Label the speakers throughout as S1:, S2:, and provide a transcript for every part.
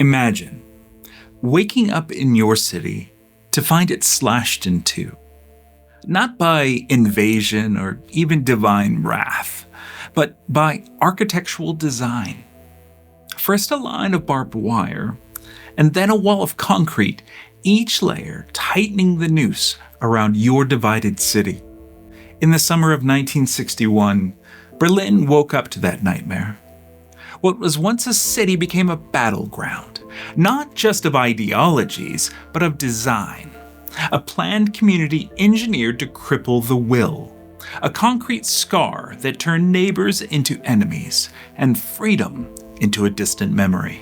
S1: Imagine waking up in your city to find it slashed in two. Not by invasion or even divine wrath, but by architectural design. First a line of barbed wire, and then a wall of concrete, each layer tightening the noose around your divided city. In the summer of 1961, Berlin woke up to that nightmare. What was once a city became a battleground, not just of ideologies, but of design. A planned community engineered to cripple the will. A concrete scar that turned neighbors into enemies and freedom into a distant memory.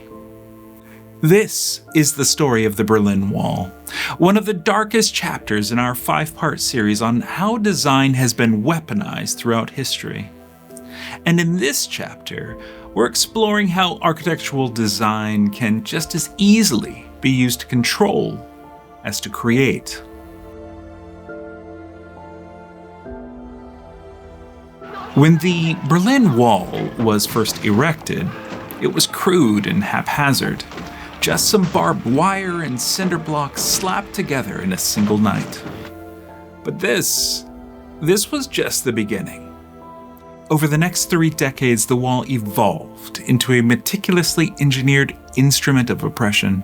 S1: This is the story of the Berlin Wall, one of the darkest chapters in our 5-part series on how design has been weaponized throughout history. And in this chapter, we're exploring how architectural design can just as easily be used to control as to create. When the Berlin Wall was first erected, it was crude and haphazard, just some barbed wire and cinder blocks slapped together in a single night. But this was just the beginning. Over the next 3 decades, the wall evolved into a meticulously engineered instrument of oppression.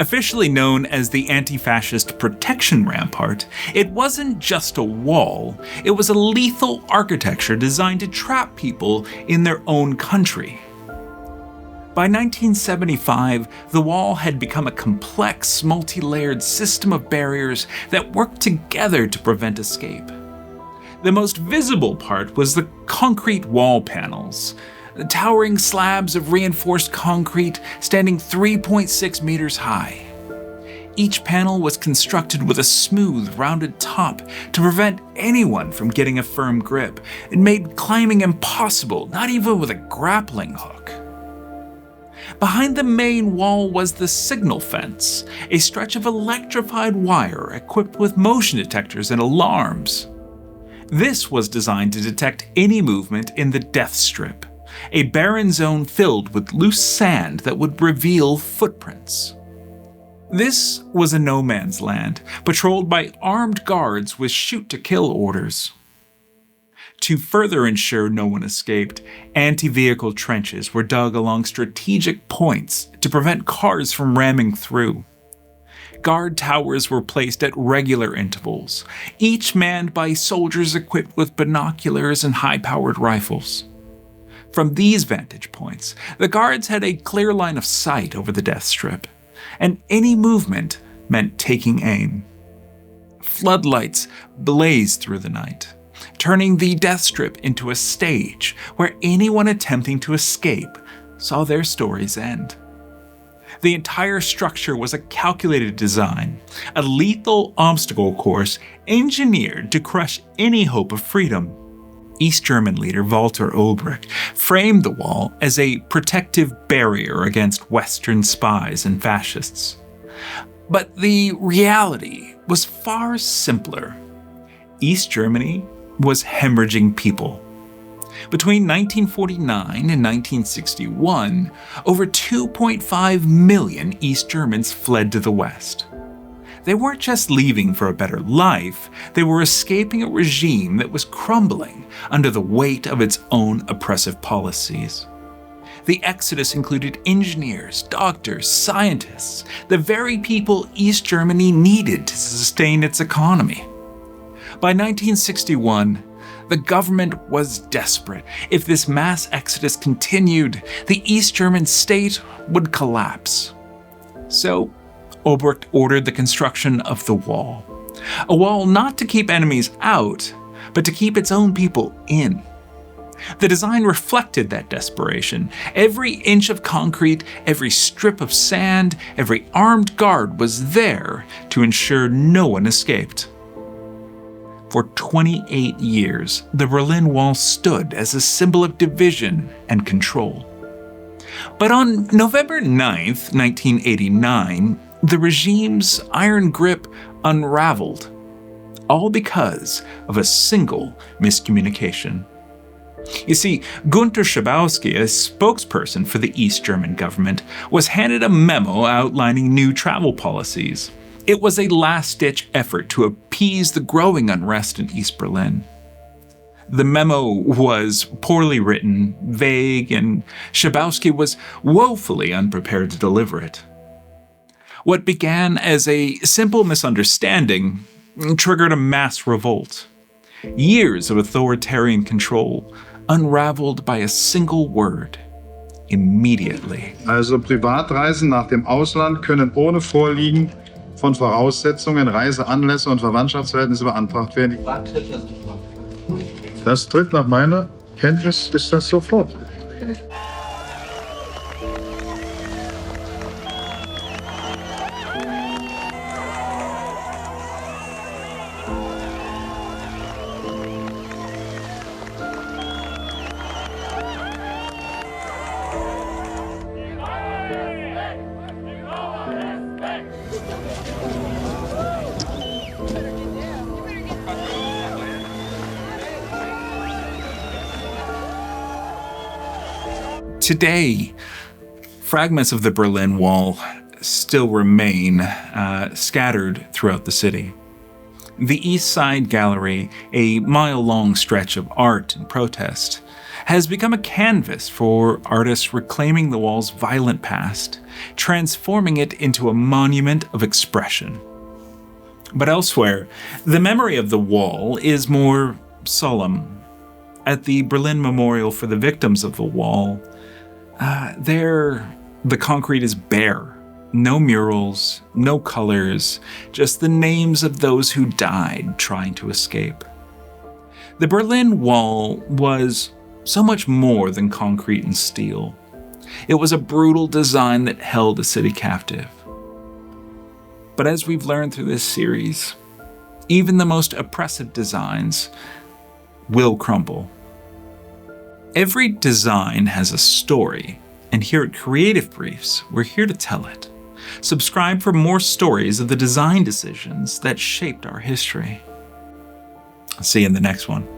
S1: Officially known as the anti-fascist protection rampart, it wasn't just a wall, it was a lethal architecture designed to trap people in their own country. By 1975, the wall had become a complex, multi-layered system of barriers that worked together to prevent escape. The most visible part was the concrete wall panels, the towering slabs of reinforced concrete standing 3.6 meters high. Each panel was constructed with a smooth, rounded top to prevent anyone from getting a firm grip. It made climbing impossible, not even with a grappling hook. Behind the main wall was the signal fence, a stretch of electrified wire equipped with motion detectors and alarms. This was designed to detect any movement in the death strip, a barren zone filled with loose sand that would reveal footprints. This was a no man's land, patrolled by armed guards with shoot-to-kill orders. To further ensure no one escaped, anti-vehicle trenches were dug along strategic points to prevent cars from ramming through. Guard towers were placed at regular intervals, each manned by soldiers equipped with binoculars and high-powered rifles. From these vantage points, the guards had a clear line of sight over the death strip, and any movement meant taking aim. Floodlights blazed through the night, turning the death strip into a stage where anyone attempting to escape saw their stories end. The entire structure was a calculated design, a lethal obstacle course engineered to crush any hope of freedom. East German leader Walter Ulbricht framed the wall as a protective barrier against Western spies and fascists. But the reality was far simpler. East Germany was hemorrhaging people. Between 1949 and 1961, over 2.5 million East Germans fled to the West. They weren't just leaving for a better life, they were escaping a regime that was crumbling under the weight of its own oppressive policies. The exodus included engineers, doctors, scientists, the very people East Germany needed to sustain its economy. By 1961, the government was desperate. If this mass exodus continued, the East German state would collapse. So, Ulbricht ordered the construction of the wall. A wall not to keep enemies out, but to keep its own people in. The design reflected that desperation. Every inch of concrete, every strip of sand, every armed guard was there to ensure no one escaped. For 28 years, the Berlin Wall stood as a symbol of division and control. But on November 9th, 1989, the regime's iron grip unraveled, all because of a single miscommunication. You see, Günter Schabowski, a spokesperson for the East German government, was handed a memo outlining new travel policies. It was a last-ditch effort to appease the growing unrest in East Berlin. The memo was poorly written, vague, and Schabowski was woefully unprepared to deliver it. What began as a simple misunderstanding triggered a mass revolt. Years of authoritarian control unraveled by a single word: immediately.
S2: Also Privatreisen nach dem Ausland können ohne Vorliegen von Voraussetzungen, Reiseanlässe und Verwandtschaftsverhältnisse beantragt werden. Das tritt nach meiner Kenntnis ist das sofort.
S1: Today, fragments of the Berlin Wall still remain scattered throughout the city. The East Side Gallery, a mile-long stretch of art and protest, has become a canvas for artists reclaiming the wall's violent past, transforming it into a monument of expression. But elsewhere, the memory of the wall is more solemn. At the Berlin Memorial for the Victims of the Wall, there, the concrete is bare. No murals, no colors, just the names of those who died trying to escape. The Berlin Wall was so much more than concrete and steel. It was a brutal design that held a city captive. But as we've learned through this series, even the most oppressive designs will crumble. Every design has a story, and here at Creative Briefs, we're here to tell it. Subscribe for more stories of the design decisions that shaped our history. I'll see you in the next one.